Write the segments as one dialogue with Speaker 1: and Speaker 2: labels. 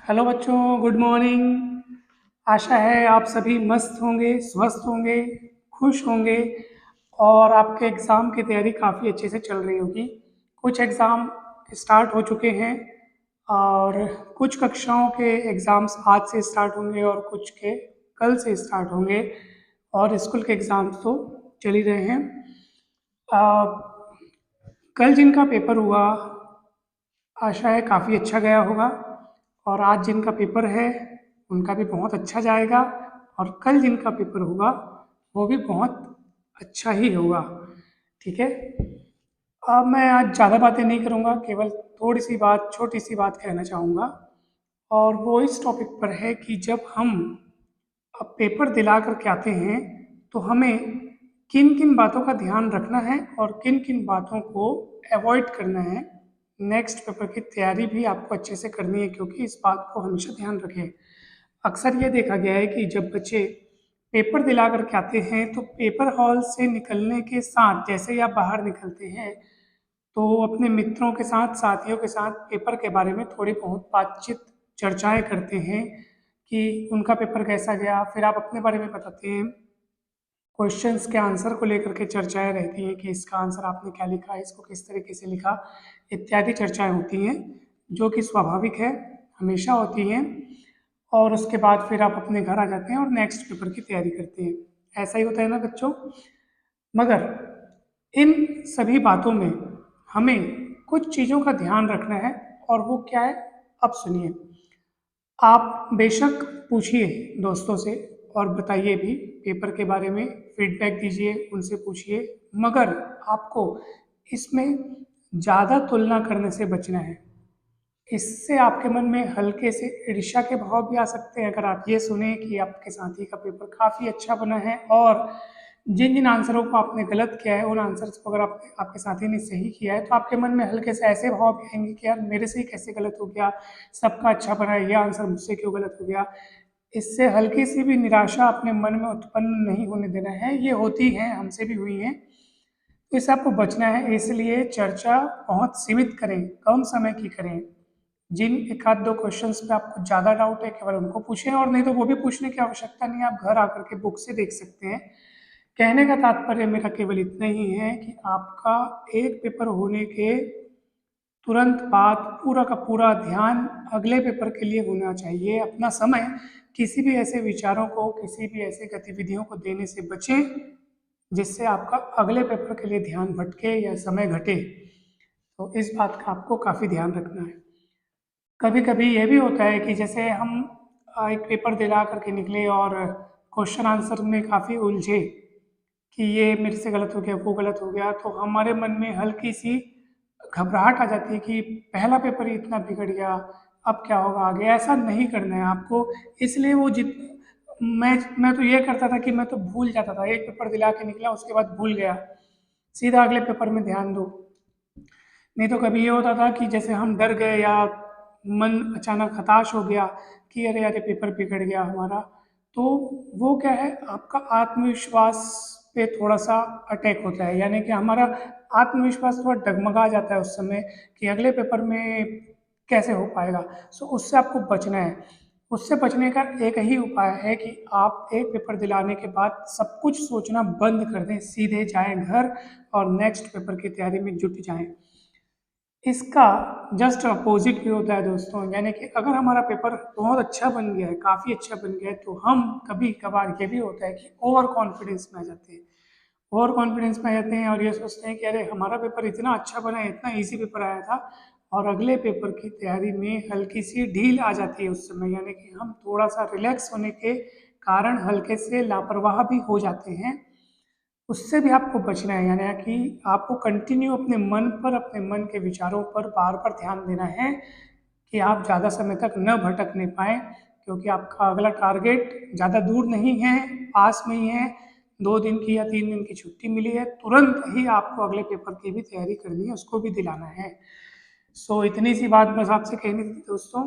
Speaker 1: Hello बच्चों, good morning. आशा है आप सभी मस्त होंगे, स्वस्थ होंगे, खुश होंगे और आपके एग्ज़ाम की तैयारी काफ़ी अच्छे से चल रही होगी। कुछ एग्ज़ाम स्टार्ट हो चुके हैं और कुछ कक्षाओं के एग्ज़ाम्स आज से स्टार्ट होंगे और कुछ के कल से स्टार्ट होंगे और स्कूल के एग्ज़ाम्स तो चल ही रहे हैं। अ, कल जिनका पेपर हुआ आशा है काफ़ी अच्छा गया होगा और आज जिनका पेपर है उनका भी बहुत अच्छा जाएगा और कल जिनका पेपर होगा वो भी बहुत अच्छा ही होगा। ठीक है। अब मैं आज ज़्यादा बातें नहीं करूँगा, केवल थोड़ी सी बात, छोटी सी बात कहना चाहूँगा और वो इस टॉपिक पर है कि जब हम अब पेपर दिला कर के आते हैं तो हमें किन किन बातों का ध्यान रखना है और किन किन बातों को अवॉइड करना है। नेक्स्ट पेपर की तैयारी भी आपको अच्छे से करनी है, क्योंकि इस बात को हमेशा ध्यान रखें। अक्सर ये देखा गया है कि जब बच्चे पेपर दिला कर के आते हैं तो पेपर हॉल से निकलने के साथ जैसे ही आप बाहर निकलते हैं तो अपने मित्रों के साथ, साथियों के साथ पेपर के बारे में थोड़ी बहुत बातचीत, चर्चाएं करते हैं कि उनका पेपर कैसा गया। फिर आप अपने बारे में बताते हैं, क्वेश्चंस के आंसर को लेकर के चर्चाएं रहती हैं कि इसका आंसर आपने क्या लिखा, इसको किस तरीके से लिखा, इत्यादि चर्चाएं होती हैं जो कि स्वाभाविक है, हमेशा होती हैं। और उसके बाद फिर आप अपने घर आ जाते हैं और नेक्स्ट पेपर की तैयारी करते हैं। ऐसा ही होता है ना बच्चों। मगर इन सभी बातों में हमें कुछ चीज़ों का ध्यान रखना है और वो क्या है, अब सुनिए। आप बेशक पूछिए दोस्तों से और बताइए भी पेपर के बारे में, फीडबैक दीजिए, उनसे पूछिए, मगर आपको इसमें ज़्यादा तुलना करने से बचना है। इससे आपके मन में हल्के से ईर्ष्या के भाव भी आ सकते हैं अगर आप ये सुने कि आपके साथी का पेपर काफ़ी अच्छा बना है और जिन जिन आंसरों को आपने गलत किया है उन आंसर्स को अगर आपके साथी ने सही किया है तो आपके मन में हल्के से ऐसे भाव भी आएंगे कि यार मेरे से ही कैसे गलत हो गया, सबका अच्छा बना है, ये आंसर मुझसे क्यों गलत हो गया। इससे हल्की सी भी निराशा अपने मन में उत्पन्न नहीं होने देना है। ये होती है, हमसे भी हुई है, तो इससे आपको बचना है। इसलिए चर्चा बहुत सीमित करें, कम समय की करें। जिन एक आध दो क्वेश्चंस पे आपको ज़्यादा डाउट है केवल उनको पूछें, और नहीं तो वो भी पूछने की आवश्यकता नहीं है, आप घर आकर के बुक से देख सकते हैं। कहने का तात्पर्य मेरा केवल इतना ही है कि आपका एक पेपर होने के तुरंत बाद पूरा का पूरा ध्यान अगले पेपर के लिए होना चाहिए। अपना समय किसी भी ऐसे विचारों को, किसी भी ऐसे गतिविधियों को देने से बचें जिससे आपका अगले पेपर के लिए ध्यान भटके या समय घटे। तो इस बात का आपको काफ़ी ध्यान रखना है। कभी कभी ये भी होता है कि जैसे हम एक पेपर दिला करके निकले और क्वेश्चन आंसर में काफ़ी उलझे कि ये मेरे से गलत हो गया, वो गलत हो गया, तो हमारे मन में हल्की सी घबराहट आ जाती है कि पहला पेपर ही इतना बिगड़ गया, अब क्या होगा आगे। ऐसा नहीं करना है आपको। इसलिए वो जित मैं तो ये करता था कि मैं तो भूल जाता था, एक पेपर दिला के निकला उसके बाद भूल गया, सीधा अगले पेपर में ध्यान दो। नहीं तो कभी ये होता था कि जैसे हम डर गए या मन अचानक हताश हो गया कि अरे अरे पेपर बिगड़ गया हमारा, तो वो क्या है, आपका आत्मविश्वास पे थोड़ा सा अटैक होता है, यानी कि हमारा आत्मविश्वास थोड़ा डगमगा जाता है उस समय कि अगले पेपर में कैसे हो पाएगा। सो उससे आपको बचना है। उससे बचने का एक ही उपाय है कि आप एक पेपर दिलाने के बाद सब कुछ सोचना बंद कर दें, सीधे जाएं घर और नेक्स्ट पेपर की तैयारी में जुट जाएं। इसका जस्ट अपोजिट भी होता है दोस्तों, यानी कि अगर हमारा पेपर बहुत अच्छा बन गया है, काफ़ी अच्छा बन गया है, तो हम कभी कभार ये भी होता है कि ओवर कॉन्फिडेंस में आ जाते हैं। ओवर कॉन्फिडेंस में आ जाते हैं और ये सोचते हैं कि अरे हमारा पेपर इतना अच्छा बना है, इतना इजी पेपर आया था, और अगले पेपर की तैयारी में हल्की सी ढील आ जाती है उस समय, यानी कि हम थोड़ा सा रिलैक्स होने के कारण हल्के से लापरवाह भी हो जाते हैं। उससे भी आपको बचना है, यानी कि आपको कंटिन्यू अपने मन पर, अपने मन के विचारों पर बार बार ध्यान देना है कि आप ज़्यादा समय तक न भटकने पाएँ, क्योंकि आपका अगला टारगेट ज़्यादा दूर नहीं है, पास में ही है। 2 दिन की या 3 दिन की छुट्टी मिली है, तुरंत ही आपको अगले पेपर की भी तैयारी करनी है, उसको भी दिलाना है। सो इतनी सी बात बस आपसे कहनी थी दोस्तों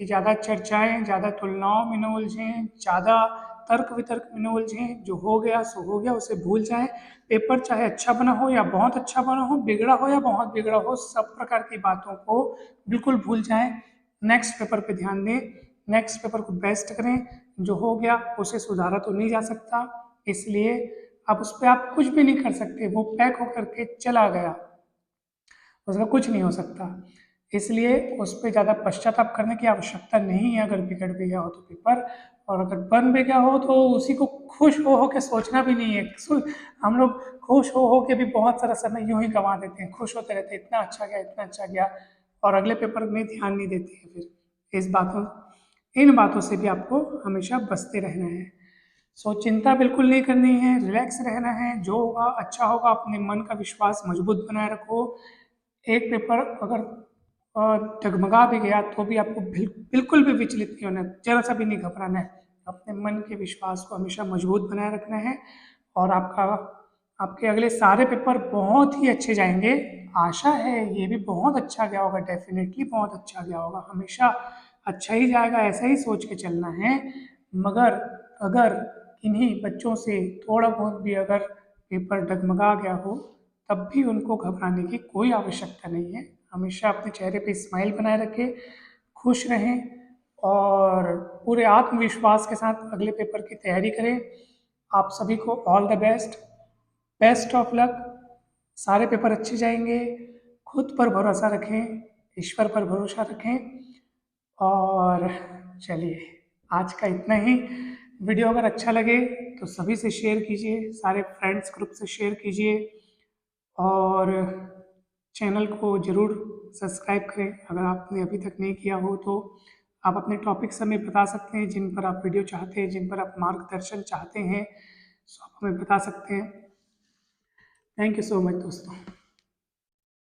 Speaker 1: कि ज़्यादा चर्चाएं, ज़्यादा तुलनाओं में न उलझें, ज़्यादा तर्क वितर्क में न उलझें। जो हो गया सो हो गया, उसे भूल जाएं। पेपर चाहे अच्छा बना हो या बहुत अच्छा बना हो, बिगड़ा हो या बहुत बिगड़ा हो, सब प्रकार की बातों को बिल्कुल भूल जाएं। नेक्स्ट पेपर पे ध्यान दें, नेक्स्ट पेपर को बेस्ट करें। जो हो गया उसे सुधारा तो नहीं जा सकता, इसलिए अब उस पर आप कुछ भी नहीं कर सकते, वो पैक होकर के चला गया, उसका कुछ नहीं हो सकता। इसलिए उस पर ज़्यादा पश्चाताप करने की आवश्यकता नहीं है अगर बिगड़ भी गया हो तो पेपर, और अगर बन भी गया हो तो उसी को खुश हो के सोचना भी नहीं है। हम लोग खुश हो के भी बहुत सारा समय यूं ही गंवा देते हैं, खुश होते रहते हैं इतना अच्छा गया इतना अच्छा गया, और अगले पेपर में ध्यान नहीं देते हैं। फिर इन बातों से भी आपको हमेशा बचते रहना है। सो चिंता बिल्कुल नहीं करनी है, रिलैक्स रहना है, जो होगा अच्छा होगा। अपने मन का विश्वास मजबूत बनाए रखो। एक पेपर अगर डगमगा भी गया तो भी आपको बिल्कुल भी विचलित नहीं होना, जरा सा भी नहीं घबराना है। अपने मन के विश्वास को हमेशा मजबूत बनाए रखना है, और आपके अगले सारे पेपर बहुत ही अच्छे जाएंगे। आशा है ये भी बहुत अच्छा गया होगा, डेफिनेटली बहुत अच्छा गया होगा, हमेशा अच्छा ही जाएगा ऐसा ही सोच के चलना है। मगर अगर इन्हीं बच्चों से थोड़ा बहुत भी अगर पेपर डगमगा गया हो तब भी उनको घबराने की कोई आवश्यकता नहीं है। हमेशा अपने चेहरे पे स्माइल बनाए रखें, खुश रहें, और पूरे आत्मविश्वास के साथ अगले पेपर की तैयारी करें। आप सभी को all the best, best of luck. सारे पेपर अच्छे जाएंगे। खुद पर भरोसा रखें, ईश्वर पर भरोसा रखें। और चलिए, आज का इतना ही। वीडियो अगर अच्छा लगे तो सभी से शेयर कीजिए, सारे फ्रेंड्स ग्रुप से शेयर कीजिए, और चैनल को ज़रूर सब्सक्राइब करें अगर आपने अभी तक नहीं किया हो तो। आप अपने टॉपिक्स हमें बता सकते हैं जिन पर आप वीडियो चाहते हैं, जिन पर आप मार्गदर्शन चाहते हैं, सो आप हमें बता सकते हैं। थैंक यू सो मच दोस्तों।